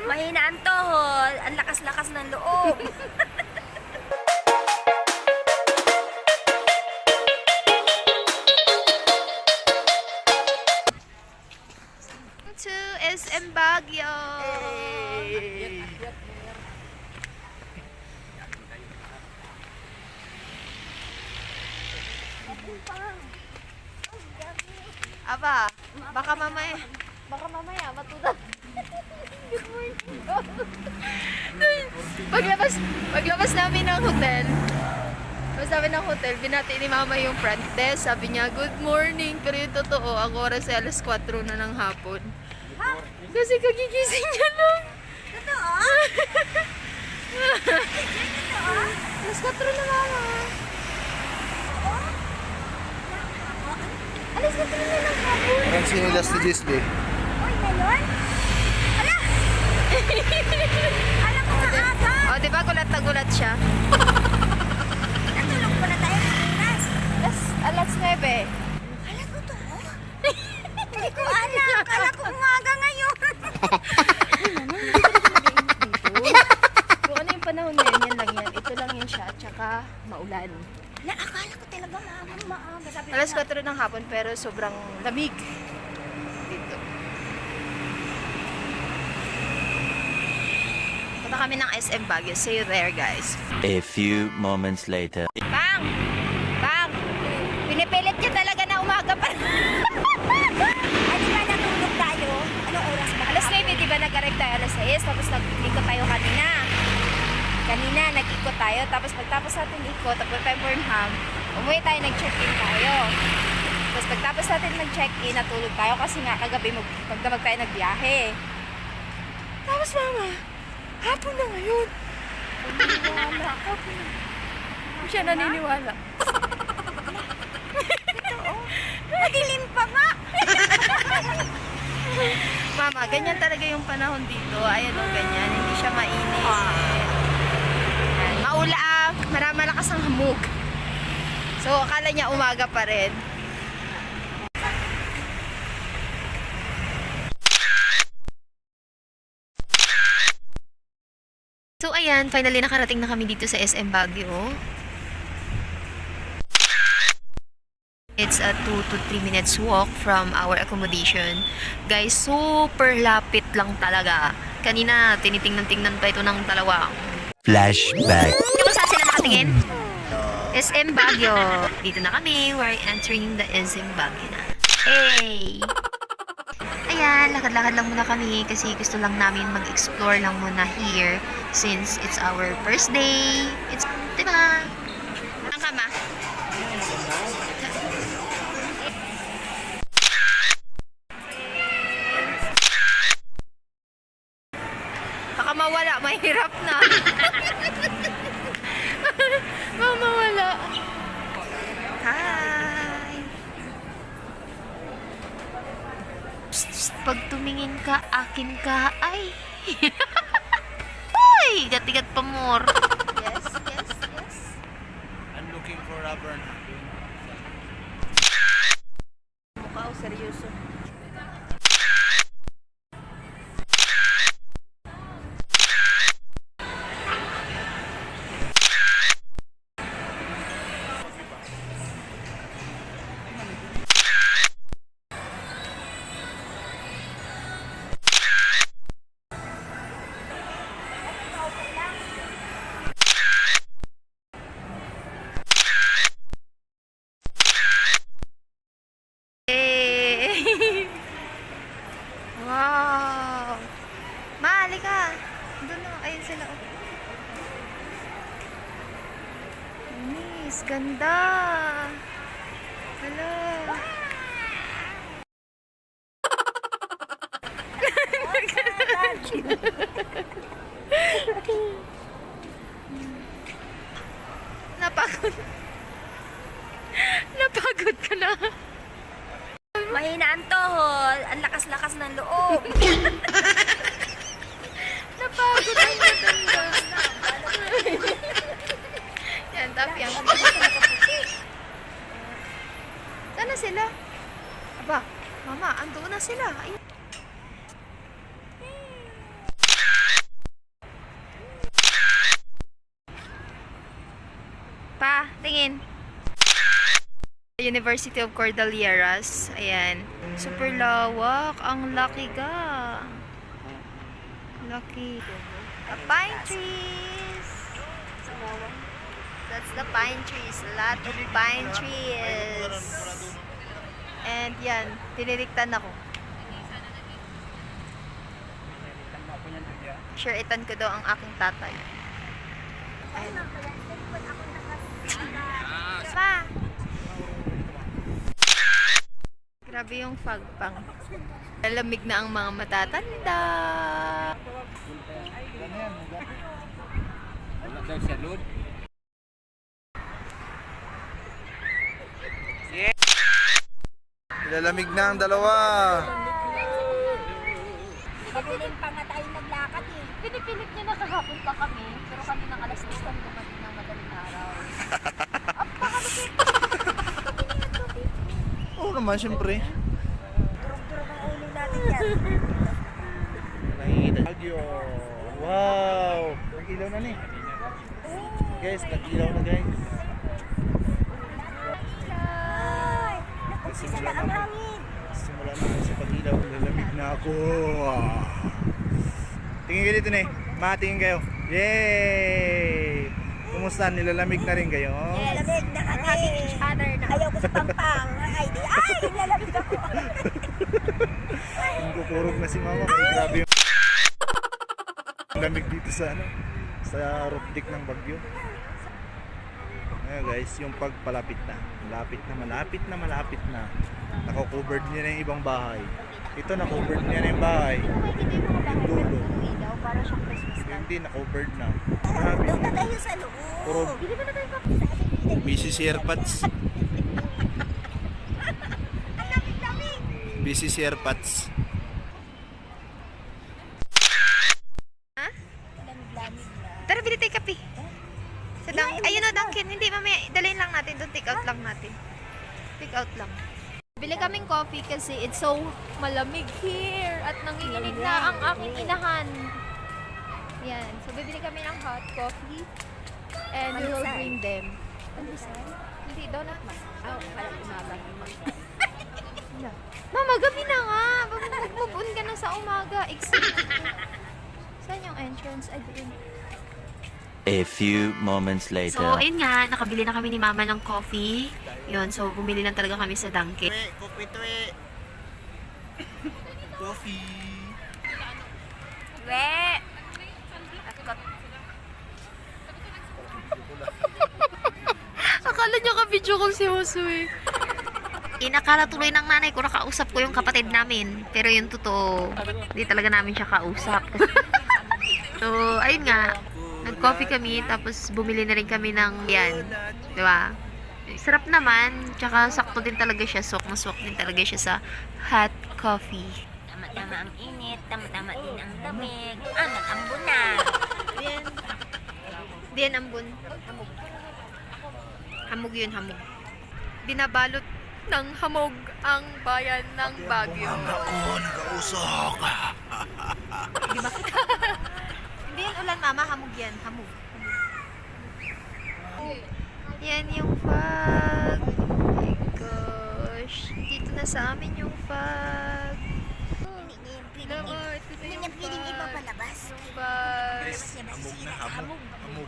Mahina ang tuhod, ang lakas-lakas ng loob. To SM Baguio. Aba, baka mamaya matuda. Good morning. Paglabas namin ng hotel, binati ni mama yung front desk. Sabi niya, good morning. Pero yung totoo, ang oras ay alas 4 na ng hapon. Ha? Kasi kagigising niya lang. Totoo? Alas 4 na mama. Alas 4 na ng hapon. Parang sinilas si Gisby. Uy, ngayon? Ala! Alam ko na aga. O, diba gulat na gulat siya? Natulog pa na tayo ng oras. Alas 9. Alas ko to? Hindi ko alam. Kala ko umaga ngayon. Kung ano yung panahon na yan lang yan. Ito lang yan siya, tsaka maulan. Akala ko talaga maaga. Sabi Alas 4 ng hapon pero sobrang lamig dito. Punta kami ng SM Baguio. See you there, guys. A few moments later. Bang! Bang! Pinipilit niya talaga na umaga pa. Ay, di ba natulog tayo? Anong oras ba? Alas 9, di ba nag-arrive tayo alas 6? Tapos nag-ikot tayo kanina. Nag-ikot tayo. Tapos pagtapos natin ikot, tapos tayo Burnham, umuwi tayo, nag-check-in tayo. Tapos pagtapos natin nag-check-in, natulog tayo kasi nga kagabi magdamag tayo nagbiyahe. Tapos mama, hapon na ngayon. Naniniwala. Hapon na. Hindi siya naniniwala. Madilim pa nga. Mama, ganyan talaga yung panahon dito. Ayan o, ganyan. Hindi siya mainit. Maulaang, malakas ang hamog. So, akala niya umaga pa rin. So ayan, finally nakarating na kami dito sa SM Baguio. It's a 2 to 3 minutes walk from our accommodation. Guys, super lapit lang talaga. Kanina, tinitingnan-tingnan pa ito ng dalawa. Flashback. Kung saan sila nakatingin? SM Baguio. Dito na kami. We're entering the SM Baguio na. Hey! Ayan, lakad-lakad lang muna kami kasi gusto lang namin mag-explore lang muna here since it's our first day. It's, diba? Ang kama. Baka mawala, mahirap na. Mamawala. Hi! Psst, psst, pag tumingin ka, akin ka, ay! Ay! Gat-igat pa more. Yes, yes, yes. I'm looking for rubber. Mukha o seryoso. Wow! Maali ka! Doon na, ayun sila. Miss, ganda! Hello! Napagod. Napagod ka na. Mahina ang tuhod, ang lakas-lakas ng loob. Napagod ang matanda. Yan, tapyang. Sana sila? Aba, mama, ando na sila. Ayun. Tingin. University of Cordilleras. Ayan. Super lawak. Ang laki ga. Laki. Pine trees. That's the pine trees. A lot of pine trees. And yan. Tiniliktan ako. Sure, itan ko daw ang aking tatay. Ayan. Pa! Grabe yung fagpang. Lalamig na ang mga matatanda. Nilalamig na ang dalawa. Mabiling pa nga tayo naglakad eh. Pinipilit niya na kahapon pa kami, pero kaninang alas 10 kami dumating ng madaling araw. Oo naman, syempre. Durog-durog ang ulo natin yan. Nakikita. Bagyo. Wow! Nag-ilaw na ni. Guys, nag-ilaw na guys. Nakumpisa na ang hangin. Simula na ako sa pag-ilaw. Nilalamig na ako. Tingin kayo dito, ne. Tingin kayo. Yay! Kumusta? Nilalamig na rin kayo? Lamig na kami. Ayaw ko sa pampang. Ay, nilalamig ako. Ang kukurog na si mama. Grabe yung lamig dito sa sa roof deck ng Bagyo. Ngayon guys, yung pagpalapit na. Malapit na. Naka-covered niya na yung ibang bahay. Ito na-covered niya na yung bahay. Yung dulo. Para siyang Christmas light. Hindi, na-covered na. Grabe. Doon na tayo sa loob. Puro Bili ba na tayo kape sa ating busy si AirPods. Ang lamig-lamig. Busy si AirPods. Lamig-lamig na. Tara, bili tayo kape. Sa ayun na, Dunkin. Hindi, mamaya, dalhin lang natin. Doon, take out lang natin. Take out lang. Bili kaming coffee kasi it's so malamig here at nanginginig na ang aking inahan. Yan. So, bibili kami ng hot coffee and we will bring them. Hindi, donut man. Kaya umaga. Mama, gabi na nga. Mag-move on ka na sa umaga. Saan yung entrance? Ay, doon. A few moments So, later. ayun nga, nakabili na kami ni Mama ng coffee. Yun, so bumili lang talaga kami sa Dunkin. Coffee. We! Akala niyo ka-video ko si Josué. Inakala tuloy ng nanay ko nakausap ko yung kapatid namin. Pero yung totoo, hindi talaga namin siya kausap. So, ayun nga. Nag-coffee kami, tapos bumili na rin kami ng yan. Diba? Sarap naman. Tsaka sakto din talaga siya. Swak na swak din talaga siya sa hot coffee. Tama-tama ang init, tama-tama din ang lamig. Nag-ambon na. Diyan ambon. Hamog. Hamog yun, hamog. Binabalot ng hamog ang bayan ng Baguio. Ako, nag-ausok. Hindi yan ulan, Mama. Hamog yan. Hamog. Yan yung fog. Oh my gosh. Dito na sa amin yung fog. Hindi niya piling iba palabas. Fog. Hamog na, hamog. Hamog.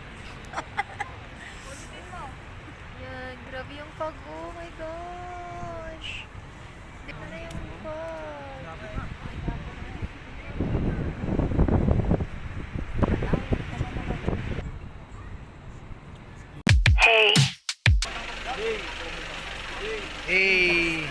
Yan. Grabe yung fog. Oh my gosh. Dito na yung fog. Hey. Hey!